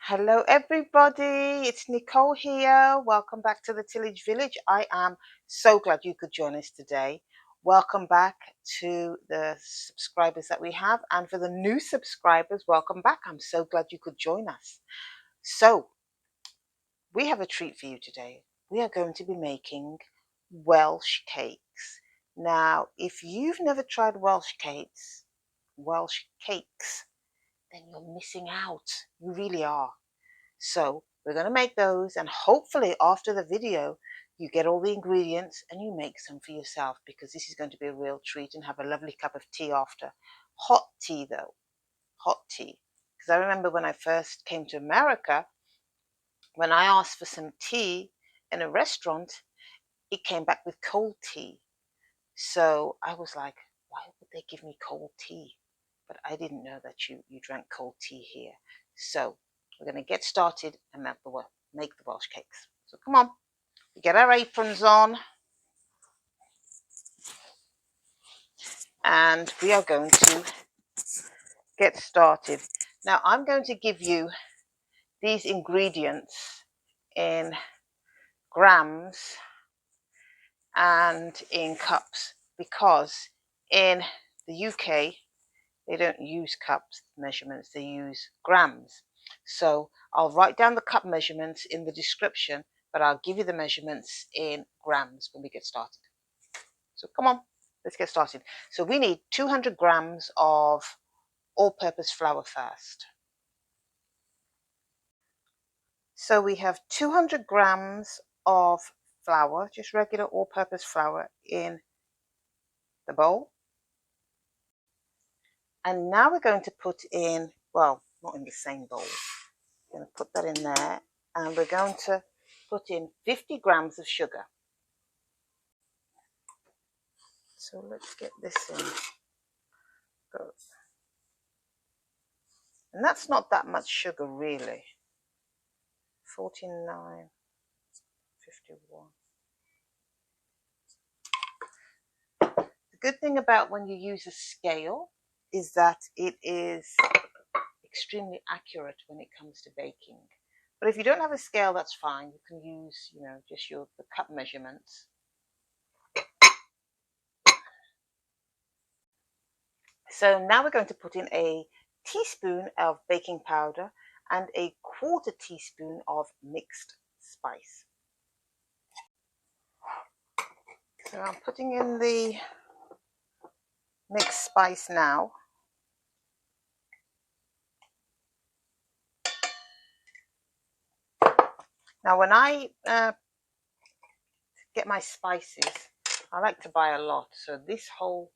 Hello everybody, it's Nicole here. Welcome back to the Tillage Village. I am so glad you could join us today. Welcome back to the subscribers that we have, and for the new subscribers, welcome back. I'm so glad you could join us. So we have a treat for you today. We are going to be making Welsh cakes. Now, if you've never tried Welsh cakes, then you're missing out. You really are. So we're going to make those, and hopefully after the video you get all the ingredients and you make some for yourself, because this is going to be a real treat, and have a lovely cup of tea after. Hot tea though, hot tea. Because I remember when I first came to America, when I asked for some tea in a restaurant, it came back with cold tea. So I was like, why would they give me cold tea? But I didn't know that you drank cold tea here. So we're going to get started and make the Welsh cakes. So come on, we get our aprons on, and we are going to get started. Now I'm going to give you these ingredients in grams and in cups, because in the UK they don't use cups measurements, they use grams. So I'll write down the cup measurements in the description, but I'll give you the measurements in grams when we get started. So come on, let's get started. So we need 200 grams of all-purpose flour first. So we have 200 grams of flour, just regular all-purpose flour, in the bowl. And now we're going to put in, well, not in the same bowl. We're going to put that in there, and we're going to put in 50 grams of sugar. So let's get this in. Go. And that's not that much sugar really. 49, 51. The good thing about when you use a scale is that it is extremely accurate when it comes to baking. But if you don't have a scale, that's fine. You can use, just the cup measurements. So now we're going to put in a teaspoon of baking powder and a quarter teaspoon of mixed spice. So I'm putting in the mixed spice now. Now when I get my spices, I like to buy a lot. So this whole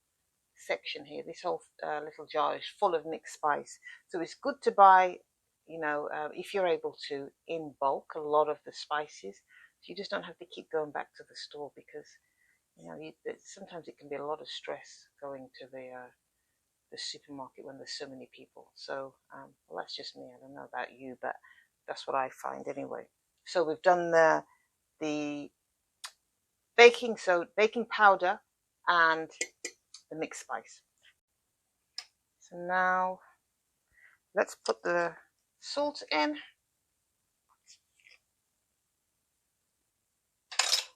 section here, this whole little jar is full of mixed spice. So it's good to buy, if you're able to, in bulk, a lot of the spices. So you just don't have to keep going back to the store, because sometimes it can be a lot of stress going to the supermarket when there's so many people. So well, that's just me. I don't know about you, but that's what I find anyway. So we've done the baking powder and the mixed spice. So now let's put the salt in.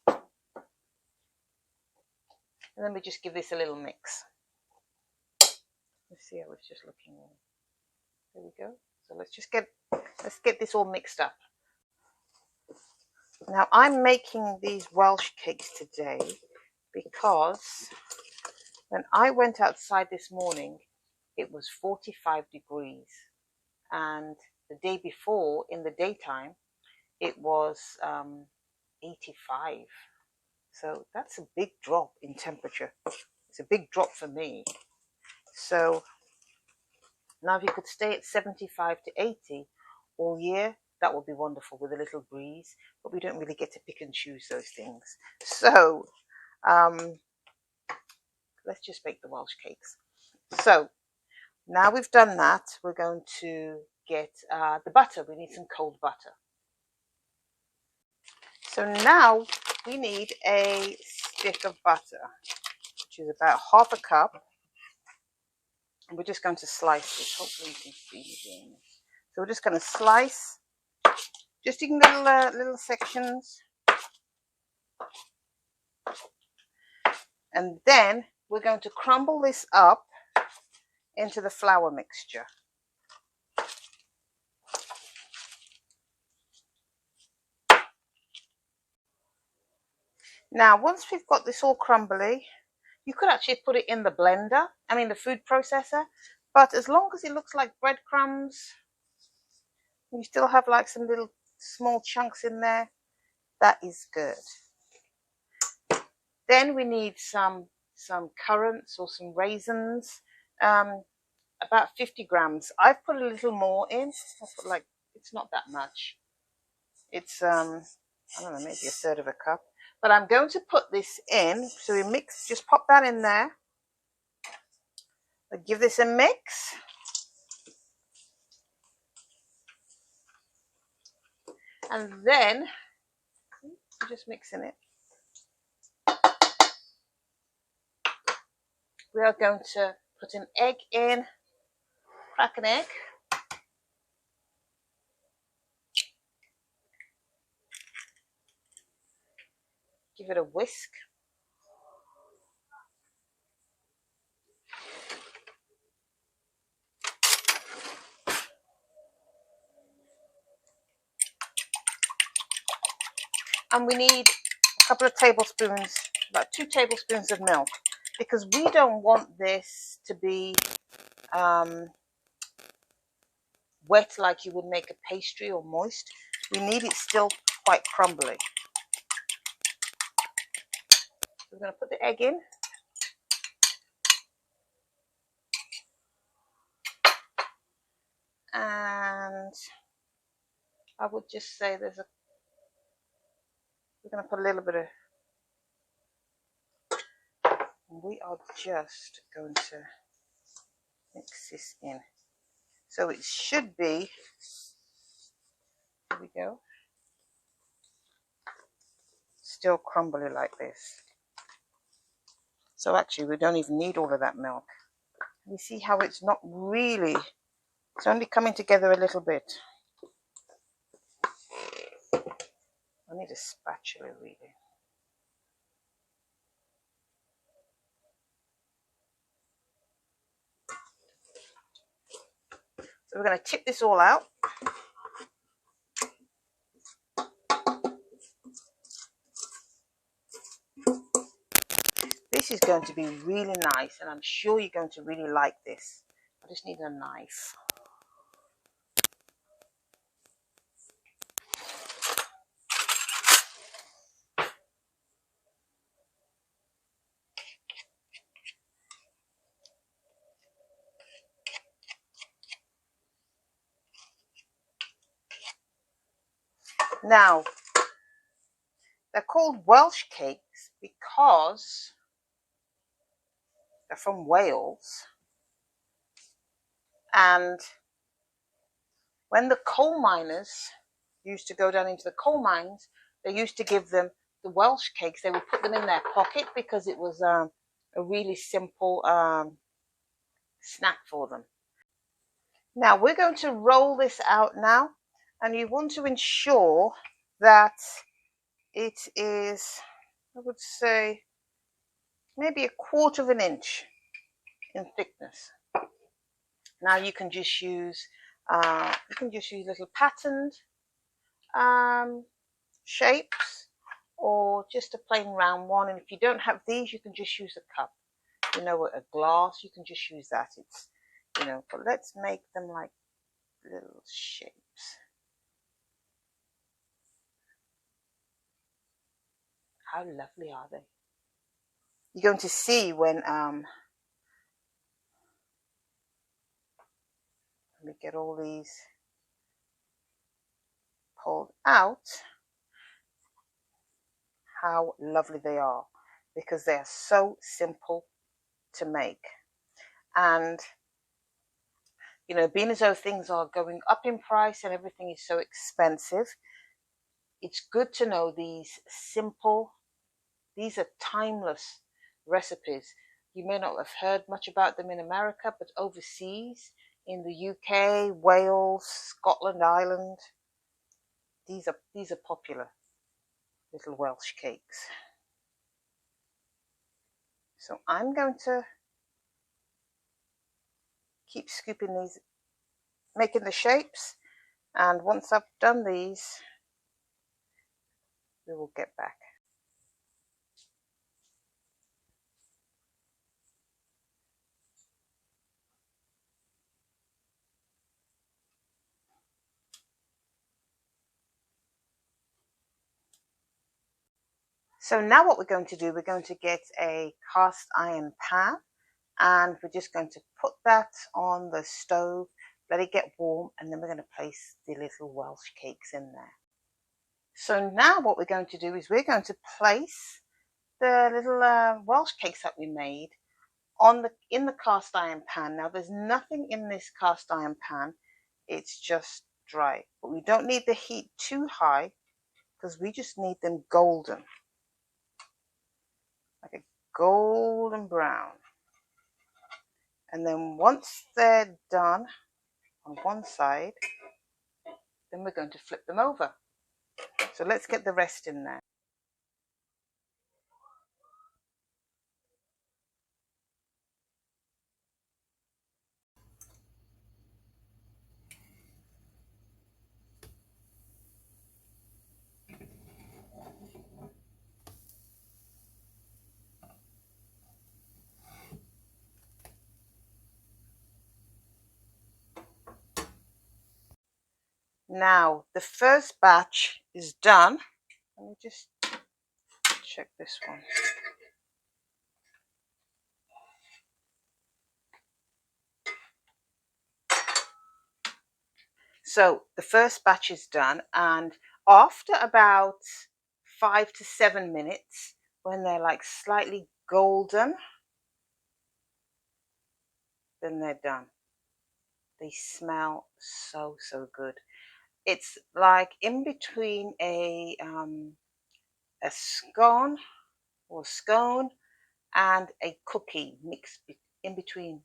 And then we just give this a little mix. Let's see how it's just looking. There we go. So let's get this all mixed up. Now I'm making these Welsh cakes today because when I went outside this morning, it was 45 degrees. And the day before, in the daytime, it was 85. So that's a big drop in temperature. It's a big drop for me. So now if you could stay at 75 to 80 all year, that would be wonderful, with a little breeze. But we don't really get to pick and choose those things. So let's just bake the Welsh cakes. So now we've done that, we're going to get the butter. We need some cold butter. So now we need a stick of butter, which is about half a cup. And we're just going to slice this. Hopefully you can see me doing this. So we're just going to slice just in little sections. And then we're going to crumble this up into the flour mixture. Now, once we've got this all crumbly, you could actually put it in the blender, the food processor, but as long as it looks like breadcrumbs, you still have like some little small chunks in there, that is good. Then we need some currants or some raisins, about 50 grams. I've put a little more in. I'll put like, it's not that much. It's, I don't know, maybe a third of a cup. But I'm going to put this in. So we mix, just pop that in there. I'll give this a mix. And then, I'm just mixing it. We are going to put an egg in. Crack an egg. Give it a whisk. And we need a couple of tablespoons, about 2 tablespoons of milk, because we don't want this to be wet like you would make a pastry or moist. We need it still quite crumbly. We're going to put the egg in. And I would just say we're going to put a little bit of, we are just going to mix this in. So it should be, here we go, still crumbly like this. So actually we don't even need all of that milk. You see how it's not really, it's only coming together a little bit. I need a spatula really. So we're going to tip this all out. This is going to be really nice, and I'm sure you're going to really like this. I just need a knife. Now, they're called Welsh cakes because they're from Wales. And when the coal miners used to go down into the coal mines, they used to give them the Welsh cakes. They would put them in their pocket because it was a really simple snack for them. Now, we're going to roll this out now. And you want to ensure that it is, I would say, maybe 1/4 of an inch in thickness. Now you can just use little patterned shapes, or just a plain round one. And if you don't have these, you can just use a cup. A glass, you can just use that. It's, but let's make them like little shapes. How lovely are they? You're going to see when let me get all these pulled out, how lovely they are, because they are so simple to make. And being as though things are going up in price and everything is so expensive, it's good to know these are timeless recipes. You may not have heard much about them in America, but overseas, in the UK, Wales, Scotland, Ireland, these are popular little Welsh cakes. So I'm going to keep scooping these, making the shapes, and once I've done these, we will get back. So now what we're going to do, we're going to get a cast iron pan, and we're just going to put that on the stove, let it get warm, and then we're going to place the little Welsh cakes in there. So now what we're going to do is we're going to place the little Welsh cakes that we made in the cast iron pan. Now there's nothing in this cast iron pan, it's just dry, but we don't need the heat too high because we just need them golden, like a golden brown. And then once they're done on one side, then we're going to flip them over. So let's get the rest in there. Now the first batch is done. Let me just check this one. So the first batch is done, and after about 5 to 7 minutes, when they're like slightly golden, then they're done. They smell so good. It's like in between a scone and a cookie, mixed in between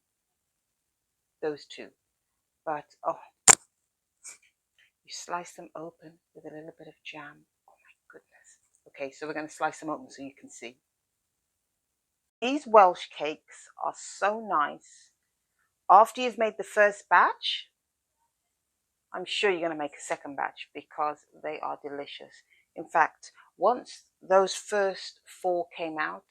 those two. But oh, you slice them open with a little bit of jam. Oh my goodness. Okay, so we're going to slice them open so you can see. These Welsh cakes are so nice. After you've made the first batch, I'm sure you're going to make a second batch because they are delicious. In fact, once those first 4 came out,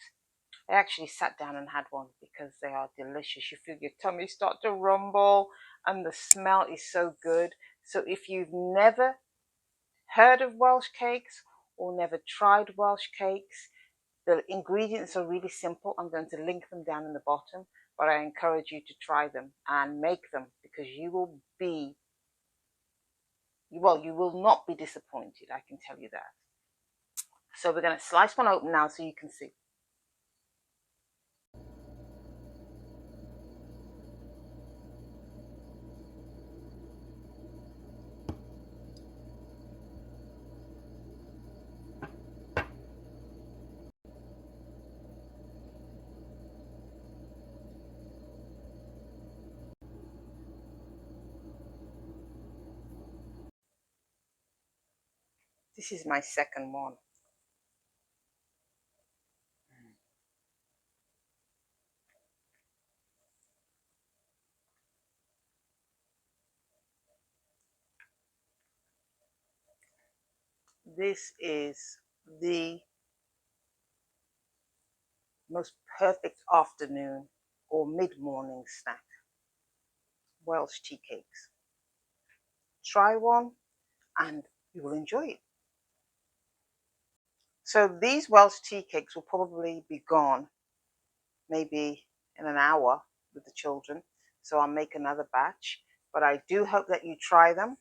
I actually sat down and had one because they are delicious. You feel your tummy start to rumble and the smell is so good. So if you've never heard of Welsh cakes or never tried Welsh cakes, the ingredients are really simple. I'm going to link them down in the bottom, but I encourage you to try them and make them because you will not be disappointed, I can tell you that. So we're going to slice one open now so you can see. This is my second one. This is the most perfect afternoon or mid-morning snack. Welsh tea cakes. Try one and you will enjoy it. So these Welsh tea cakes will probably be gone maybe in an hour with the children. So I'll make another batch. But I do hope that you try them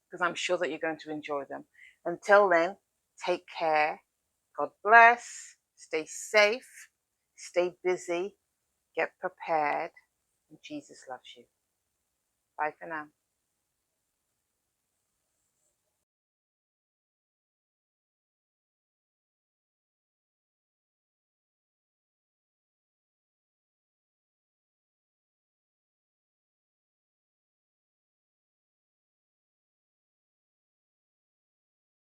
because I'm sure that you're going to enjoy them. Until then, take care. God bless. Stay safe. Stay busy. Get prepared. And Jesus loves you. Bye for now.